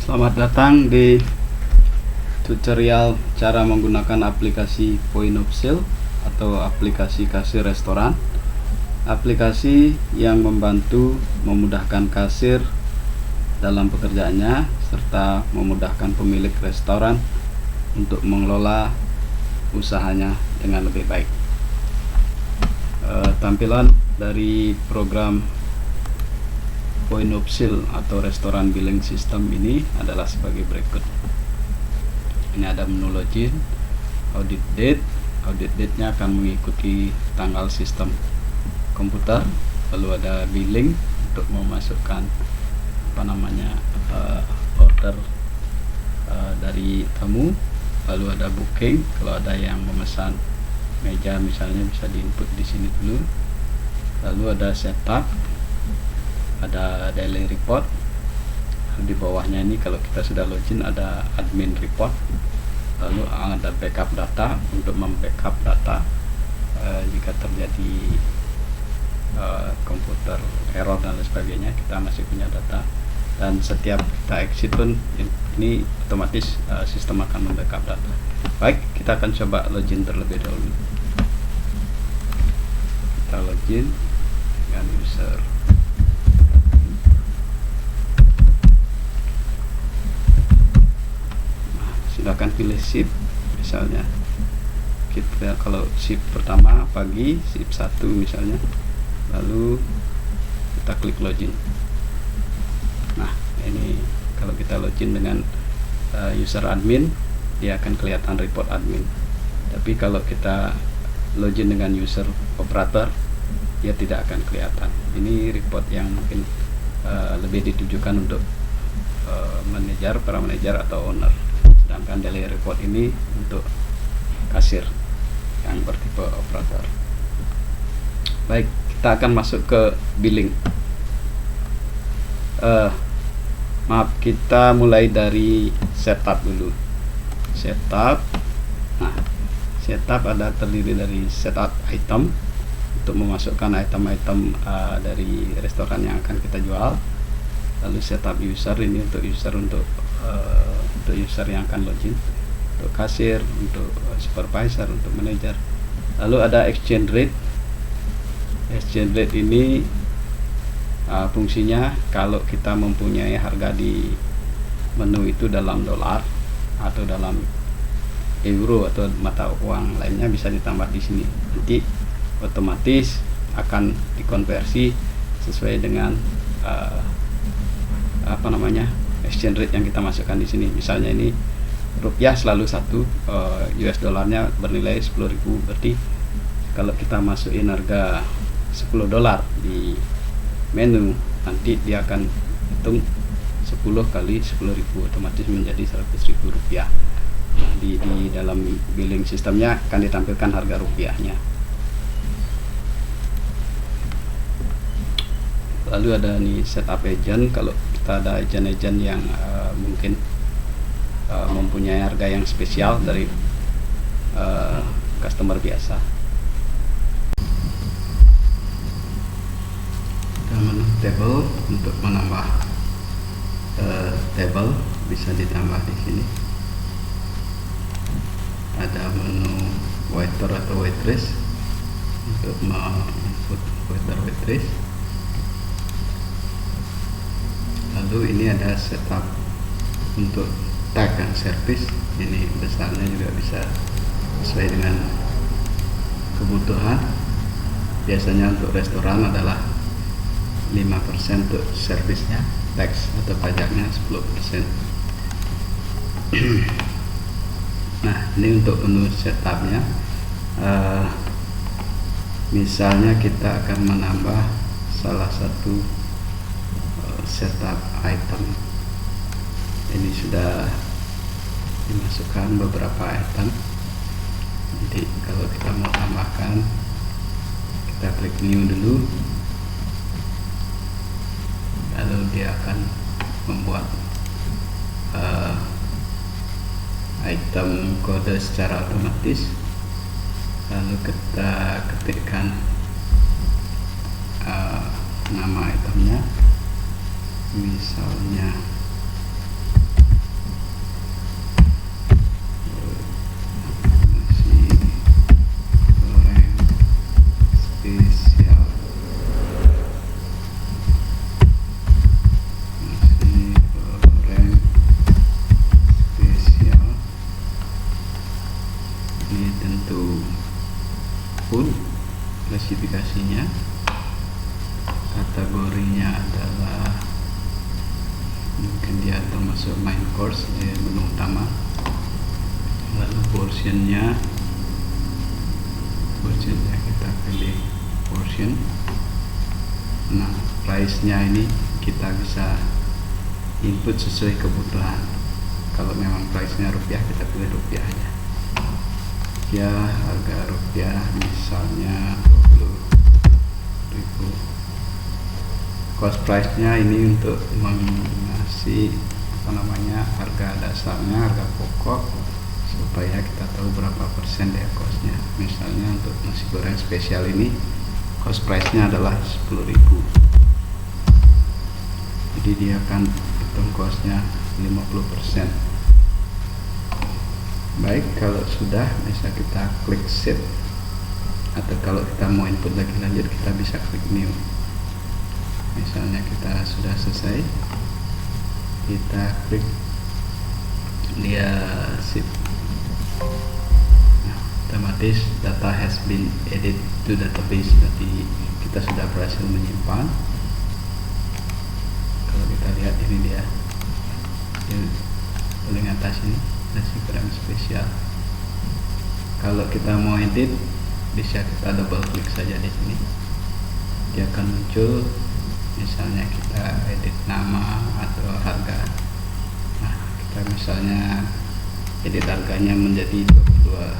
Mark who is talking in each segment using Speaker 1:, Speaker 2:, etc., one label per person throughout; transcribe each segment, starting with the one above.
Speaker 1: Selamat datang di tutorial cara menggunakan aplikasi Point of Sale atau aplikasi kasir restoran. Aplikasi yang membantu memudahkan kasir dalam pekerjaannya serta memudahkan pemilik restoran untuk mengelola usahanya dengan lebih baik. Tampilan dari program Point of Sale atau restoran billing system ini adalah sebagai berikut. Ini ada menu login, audit date. Audit date-nya akan mengikuti tanggal sistem komputer. Lalu ada billing untuk memasukkan order dari tamu. Lalu ada booking, kalau ada yang memesan meja misalnya bisa diinput di sini dulu. Lalu ada setup, ada daily report. Di bawahnya ini kalau kita sudah login ada admin report. Lalu ada backup data untuk membackup data jika terjadi komputer error dan lain sebagainya, kita masih punya data. Dan setiap kita exit pun ini otomatis sistem akan membackup data. Baik, kita akan coba login terlebih dahulu. Kita login dengan user. Silakan pilih shift, misalnya kita kalau shift pertama pagi, shift 1 misalnya, lalu kita klik login. Nah, ini kalau kita login dengan user admin, dia akan kelihatan report admin. Tapi kalau kita login dengan user operator, dia tidak akan kelihatan. Ini report yang mungkin lebih ditujukan untuk para manajer atau owner. Sedangkan daily report ini untuk kasir yang bertipe operator. Baik, kita akan masuk ke billing. Kita mulai dari setup dulu. Setup. Nah, setup terdiri dari setup item untuk memasukkan item-item dari restoran yang akan kita jual. Lalu setup user, ini untuk user yang akan login, untuk kasir, untuk supervisor, untuk manager. Lalu ada exchange rate. Exchange rate ini fungsinya kalau kita mempunyai harga di menu itu dalam dolar atau dalam euro atau mata uang lainnya bisa ditambah di sini. Nanti otomatis akan dikonversi sesuai dengan exchange rate yang kita masukkan di sini. Misalnya ini rupiah selalu 1, US dollarnya bernilai 10.000, berarti kalau kita masukin harga 10 dolar di menu, nanti dia akan hitung 10 kali 10.000, otomatis menjadi 100.000 rupiah. Nah, di dalam billing sistemnya akan ditampilkan harga rupiahnya. Lalu ada nih setup agent. Kalau kita ada agent-agent yang mungkin mempunyai harga yang spesial dari customer biasa. Ada menu table, untuk menambah table bisa ditambah di sini. Ada menu waiter atau waitress untuk menginput waiter waitress. Lalu ini ada setup untuk tag dan service. Ini besarnya juga bisa sesuai dengan kebutuhan. Biasanya untuk restoran adalah 5% untuk servisnya, tax atau pajaknya 10%. Nah, ini untuk menu setupnya. Misalnya kita akan menambah salah satu setup item. Ini sudah dimasukkan beberapa item. Jadi kalau kita mau tambahkan, kita klik new dulu, lalu dia akan membuat item kode secara otomatis. Lalu kita ketikkan nama itemnya, misalnya full klasifikasinya, kategorinya adalah mungkin dia termasuk main course di menu utama, lalu portionnya kita pilih portion. Nah, price nya ini kita bisa input sesuai kebutuhan. Kalau memang price nya rupiah, kita pilih rupiah aja ya, harga rupiah misalnya 20.000. Cost price nya ini untuk mengasih harga dasarnya, harga pokok, supaya kita tahu berapa persen dia costnya. Misalnya untuk nasi goreng spesial ini cost price nya adalah 10.000, jadi dia akan hitung costnya 50%. Baik, kalau sudah bisa kita klik save, atau kalau kita mau input lagi lanjut kita bisa klik new. Misalnya kita sudah selesai, kita klik dia save. Nah, otomatis data has been added to database, berarti kita sudah berhasil menyimpan. Kalau kita lihat ini dia paling atas ini nasi goreng spesial. Kalau kita mau edit, bisa kita double klik saja di sini, dia akan muncul. Misalnya kita edit nama atau harga. Nah, kita misalnya edit harganya menjadi 22,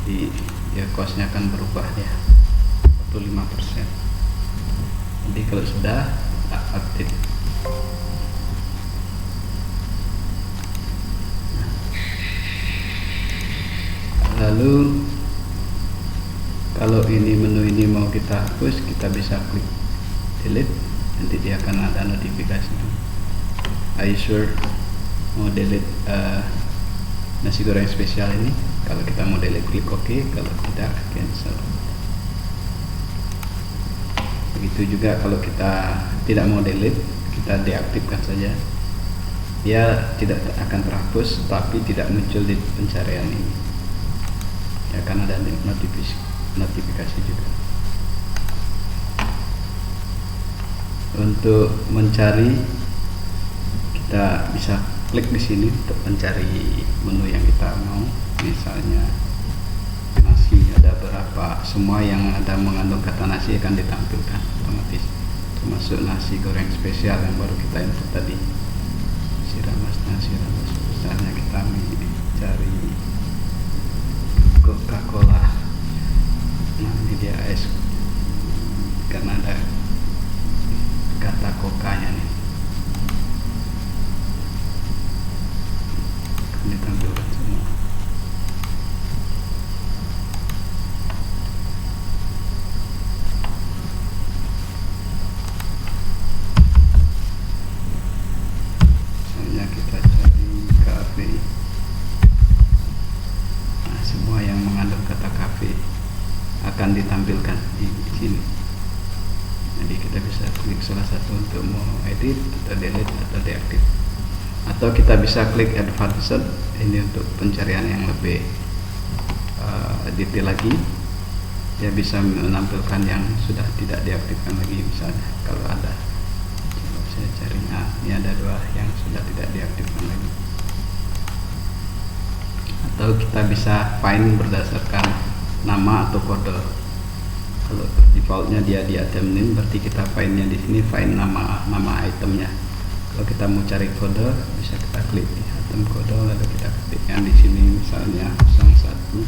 Speaker 1: jadi ya costnya akan berubah ya 45%. Jadi kalau sudah update, lalu kalau ini menu ini mau kita hapus, kita bisa klik delete, nanti dia akan ada notifikasi. Are you sure mau delete nasi goreng spesial ini? Kalau kita mau delete, klik OK, kalau tidak cancel. Begitu juga kalau kita tidak mau delete, kita deaktifkan saja, dia tidak akan terhapus tapi tidak muncul di pencarian ini, ya, akan ada notifikasi juga. Untuk mencari, kita bisa klik di sini untuk mencari menu yang kita mau. Misalnya nasi, ada berapa, semua yang ada mengandung kata nasi akan ditampilkan otomatis, termasuk nasi goreng spesial yang baru kita input tadi, siramas nasi ramas. Misalnya kita mencari Coca-Cola, nah ini dia es, karena ada kata Coca-nya nih, ditampilkan semua. Misalnya kita cari kafe, nah semua yang mengandung kata kafe akan ditampilkan di sini. Jadi kita bisa klik salah satu untuk mau edit atau delete atau deaktif, atau kita bisa klik advanced, ini untuk pencarian yang lebih detail lagi. Dia bisa menampilkan yang sudah tidak diaktifkan lagi. Misalnya kalau ada, coba saya cari, nah ini ada 2 yang sudah tidak diaktifkan lagi. Atau kita bisa find berdasarkan nama atau kode. Kalau defaultnya dia di item name, berarti kita findnya di sini find nama itemnya. Kalau kita mau cari kode, bisa kita klik di item kode, lalu kita ketik yang di sini misalnya 01.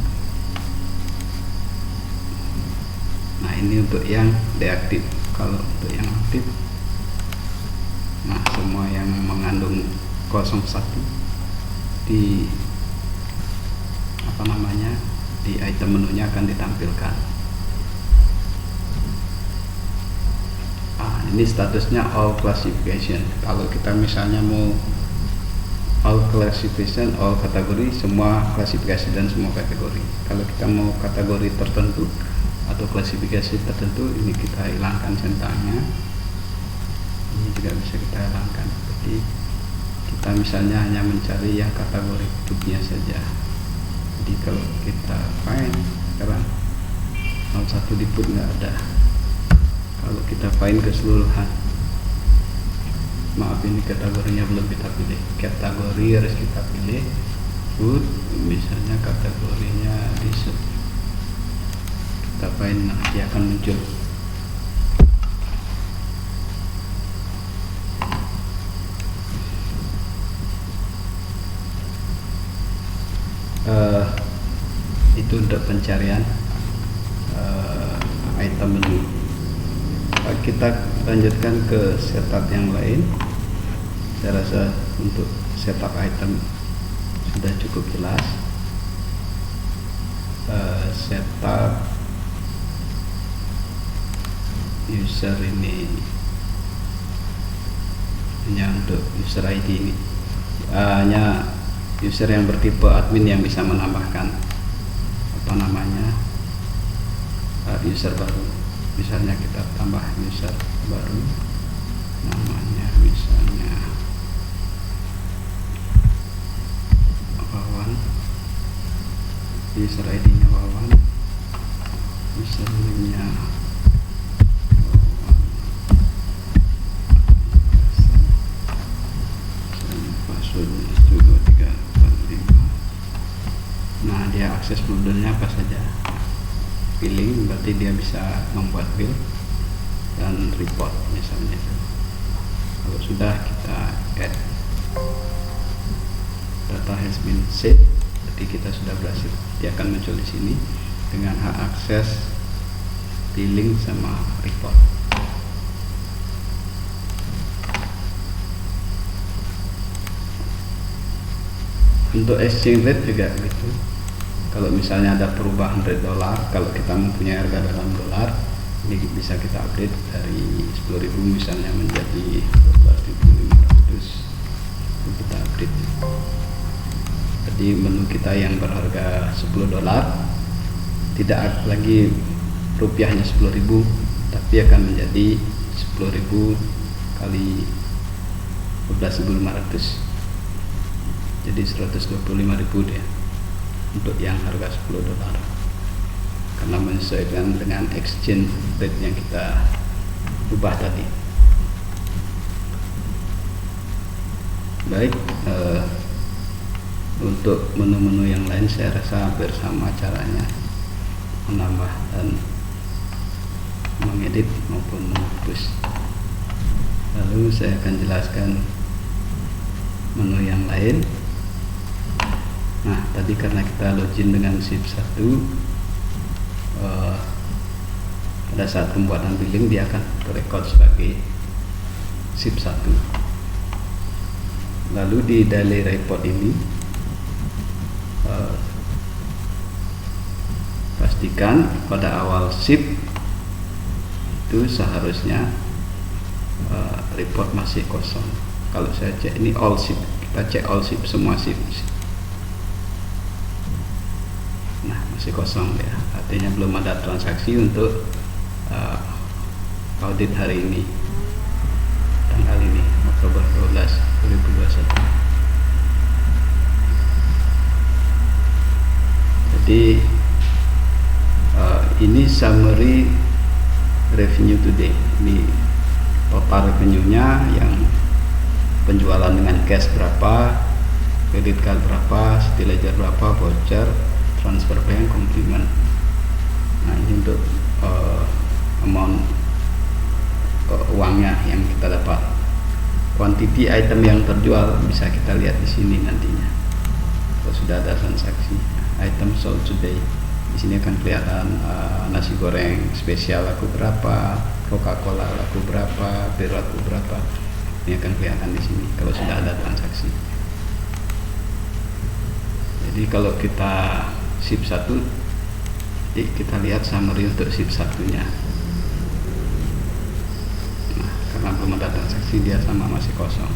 Speaker 1: Nah ini untuk yang deaktif. Kalau untuk yang aktif, nah semua yang mengandung 01 di di item menunya akan ditampilkan. Ini statusnya all classification. Kalau kita misalnya mau all classification, all kategori, semua klasifikasi dan semua kategori. Kalau kita mau kategori tertentu atau klasifikasi tertentu, ini kita hilangkan centangnya. Ini juga bisa kita hilangkan. Jadi kita misalnya hanya mencari yang kategori hidupnya saja. Jadi kalau kita find sekarang, satu diput nggak ada. Kalau kita find keseluruhan, maaf ini kategorinya belum kita pilih. Kategori harus kita pilih. Food, misalnya kategorinya dessert. Kita find, nanti akan muncul. Itu untuk pencarian item menu. Kita lanjutkan ke setup yang lain. Saya rasa untuk setup item sudah cukup jelas. Setup user ini hanya untuk user ID ini, hanya user yang bertipe admin yang bisa menambahkan user baru. Misalnya kita tambah user baru, namanya misalnya Wawan, user ID nya Wawan, username nya Wawan, passwordnya juga 345. Nah, dia akses foldernya apa saja, billing, berarti dia bisa membuat bill dan report misalnya. Kalau sudah, kita add data has been saved, berarti kita sudah berhasil. Dia akan muncul di sini dengan hak akses, billing sama report. Untuk exchange rate juga gitu. Kalau misalnya ada perubahan rate dolar, kalau kita mempunyai harga dalam dolar, ini bisa kita update dari 10.000 misalnya menjadi 12.500, kita update. Jadi menu kita yang berharga 10 dolar tidak lagi rupiahnya 10.000, tapi akan menjadi 10.000 kali 12.500, jadi 125.000 dia untuk yang harga 10 dolar, karena menyesuaikan dengan exchange rate yang kita ubah tadi. Baik, untuk menu-menu yang lain saya rasa hampir sama caranya, menambah dan mengedit maupun menghapus. Lalu saya akan jelaskan menu yang lain. Nah, tadi karena kita login dengan SIP1, pada saat pembuatan billing dia akan terrecord sebagai SIP1. Lalu di daily report ini pastikan pada awal SIP itu seharusnya report masih kosong. Kalau saya cek ini all SIP, kita cek all SIP, semua SIP. Nah, masih kosong ya, artinya belum ada transaksi untuk audit hari ini, tanggal ini Oktober 12, 2021. Jadi ini summary revenue today. Ini total revenue-nya, yang penjualan dengan cash berapa, kredit card berapa, city ledger berapa, voucher, transfer bank, complement. Nah, ini untuk amount uangnya yang kita dapat. Quantity item yang terjual bisa kita lihat di sini nantinya. Kalau sudah ada transaksi, item sold today. Di sini akan kelihatan nasi goreng spesial laku berapa, Coca-Cola laku berapa, bir laku berapa. Ini akan kelihatan di sini kalau sudah ada transaksi. Jadi kalau kita SIP1, kita lihat summary untuk SIP1-nya. Nah, karena belum ada transaksi, dia sama masih kosong.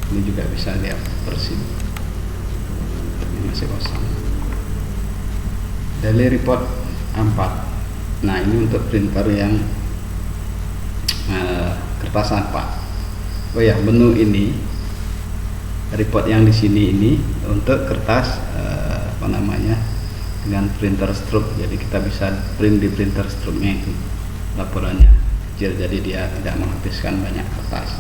Speaker 1: Ini juga bisa lihat per SIP, ini masih kosong. Daily report 4. Nah, ini untuk printer yang kertas A4. Oh ya, menu ini report yang di sini ini untuk kertas dengan printer stroke, jadi kita bisa print di printer stroke-nya itu laporannya kecil, jadi dia tidak menghabiskan banyak kertas.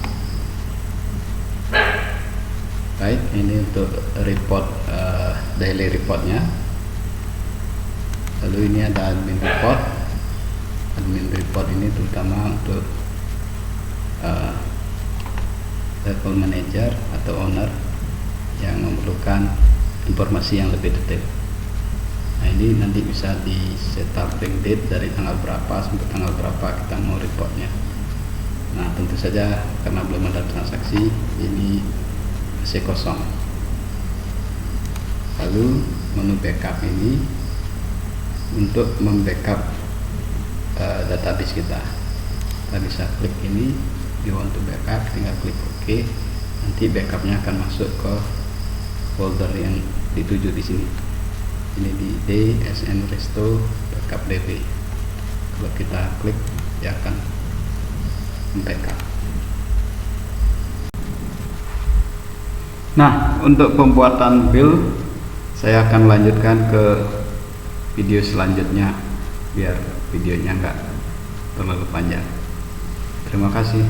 Speaker 1: Baik, ini untuk report daily reportnya. Lalu ini ada admin report. Admin report ini terutama untuk level manager atau owner yang memerlukan informasi yang lebih detail. Nah, ini nanti bisa di setup bank date dari tanggal berapa sampai tanggal berapa kita mau reportnya. Nah, tentu saja karena belum ada transaksi, ini masih kosong. Lalu menu backup ini untuk membackup database kita. Kita bisa klik ini, you want to backup, tinggal klik OK. Nanti backupnya akan masuk ke folder yang dituju di sini. Ini di DSN Resto Backup DB. Kalau kita klik, dia akan backup. Nah, untuk pembuatan build saya akan lanjutkan ke video selanjutnya biar videonya enggak terlalu panjang. Terima kasih.